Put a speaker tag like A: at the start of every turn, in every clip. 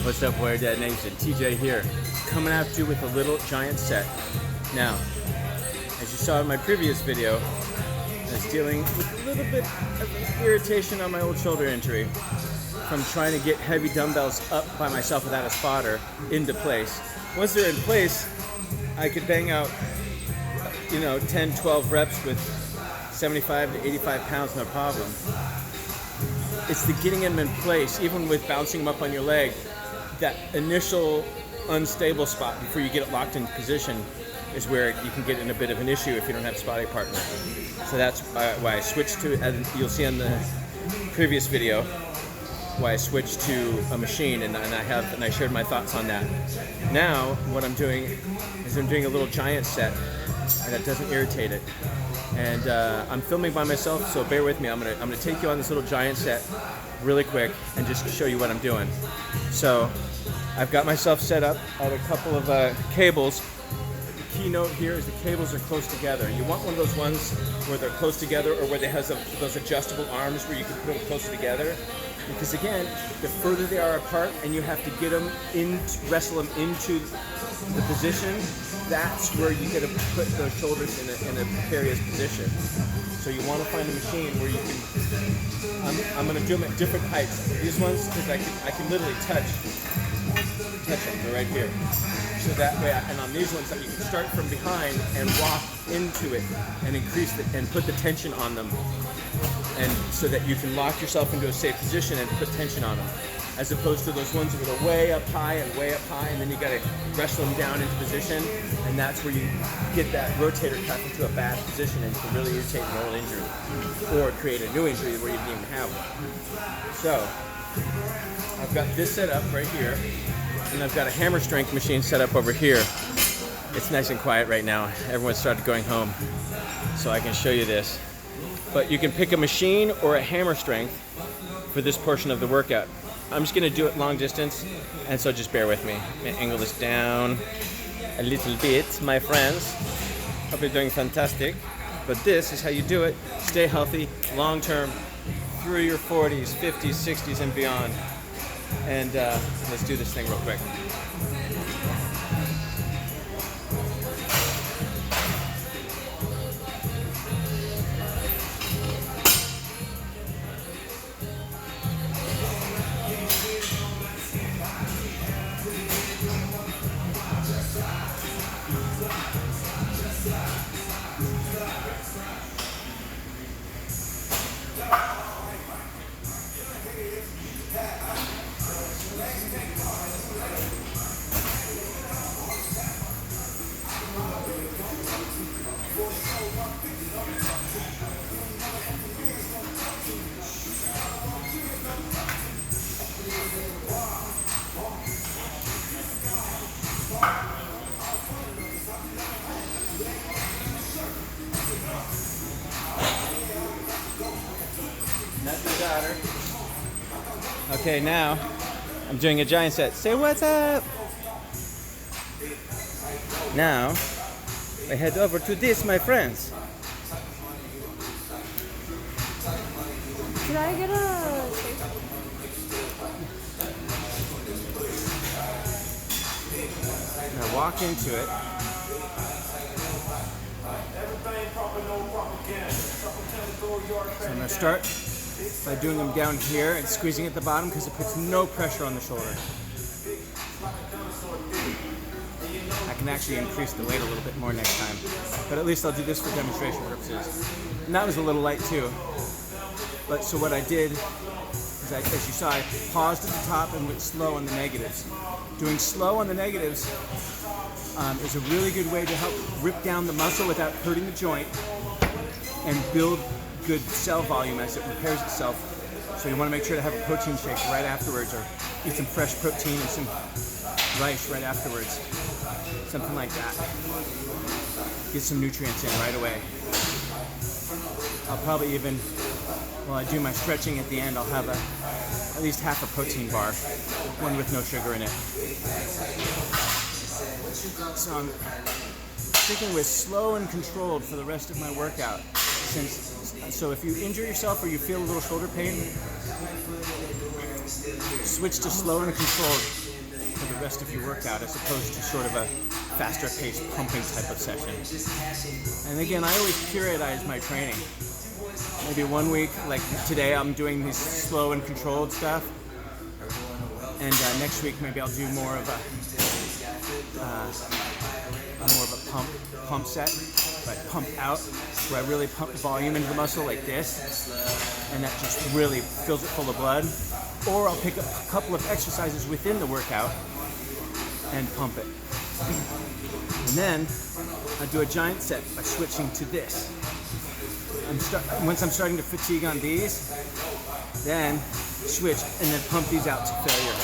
A: What's up, Warrior Dad Nation? TJ here, coming at you with a little giant set. Now, as you saw in my previous video, I was dealing with a little bit of irritation on my old shoulder injury from trying to get heavy dumbbells up by myself without a spotter into place. Once they're in place, I could bang out, 10, 12 reps with 75 to 85 pounds, no problem. It's the getting them in place, even with bouncing them up on your leg. That initial unstable spot before you get it locked into position is where you can get in a bit of an issue if you don't have a spotting partner. So that's why I switched to, as you'll see on the previous video, why I switched to a machine, and I shared my thoughts on that. Now what I'm doing is I'm doing a little giant set, and that doesn't irritate it. And I'm filming by myself, so bear with me. I'm gonna take you on this little giant set really quick and just show you what I'm doing. So I've got myself set up at a couple of cables. The key note here is the cables are close together. You want one of those ones where they're close together, or where they have those adjustable arms where you can put them closer together. Because again, the further they are apart and you have to get them wrestle them into the position, that's where you get to put those shoulders in a precarious position. So you want to find a machine where you can, I'm going to do them at different heights. These ones, because I can literally touch them, they're right here. So that way, and on these ones, you can start from behind and walk into it and and put the tension on them. And so that you can lock yourself into a safe position and put tension on them, as opposed to those ones that are way up high, and then you got to wrestle them down into position, and that's where you get that rotator cuff into a bad position and can really irritate an old injury, or create a new injury where you didn't even have one. So I've got this set up right here, and I've got a hammer strength machine set up over here. It's nice and quiet right now. Everyone started going home, so I can show you this. But you can pick a machine or a hammer strength for this portion of the workout. I'm just gonna do it long distance, and so just bear with me. I'm gonna angle this down a little bit, my friends. Hope you're doing fantastic. But this is how you do it. Stay healthy, long term, through your 40s, 50s, 60s, and beyond. And let's do this thing real quick. Okay, now I'm doing a giant set. Say what's up! Now I head over to this, my friends.
B: Should I get a tape?
A: Now walk into it. So I'm going to start by doing them down here and squeezing at the bottom, because it puts no pressure on the shoulder. I can actually increase the weight a little bit more next time, but at least I'll do this for demonstration purposes. And that was a little light too. But so what I did is, as you saw, I paused at the top and went slow on the negatives. Doing slow on the negatives is a really good way to help rip down the muscle without hurting the joint and build good cell volume as it repairs itself. So you want to make sure to have a protein shake right afterwards, or eat some fresh protein and some rice right afterwards. Something like that. Get some nutrients in right away. I'll probably even, while I do my stretching at the end, I'll have at least half a protein bar, one with no sugar in it. So I'm sticking with slow and controlled for the rest of my workout. So if you injure yourself or you feel a little shoulder pain, switch to slow and controlled. the rest of your workout as opposed to sort of a faster paced pumping type of session. And again, I always periodize my training. Maybe one week, like today, I'm doing this slow and controlled stuff. And next week, maybe I'll do more of a pump set, where I pump out, where I really pump volume into the muscle like this, and that just really fills it full of blood. Or I'll pick up a couple of exercises within the workout and pump it. And then I'll do a giant set by switching to this. Once I'm starting to fatigue on these, then switch and then pump these out to failure.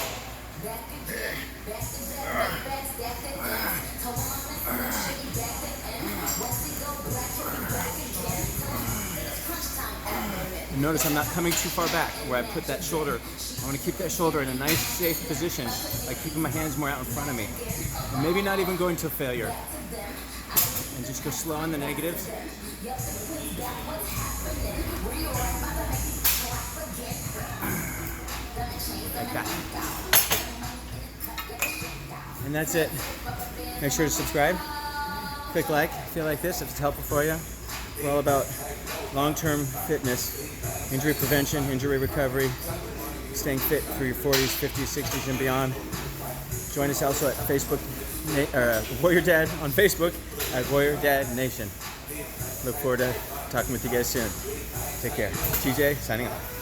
A: And notice I'm not coming too far back where I put that shoulder. I want to keep that shoulder in a nice, safe position by keeping my hands more out in front of me. And maybe not even going to failure. And just go slow on the negatives. Like that. And that's it. Make sure to subscribe. Click like if you like this, if it's helpful for you. We're all about long-term fitness, injury prevention, injury recovery, staying fit through your 40s, 50s, 60s, and beyond. Join us also at Facebook, Warrior Dad on Facebook at Warrior Dad Nation. Look forward to talking with you guys soon. Take care. TJ signing off.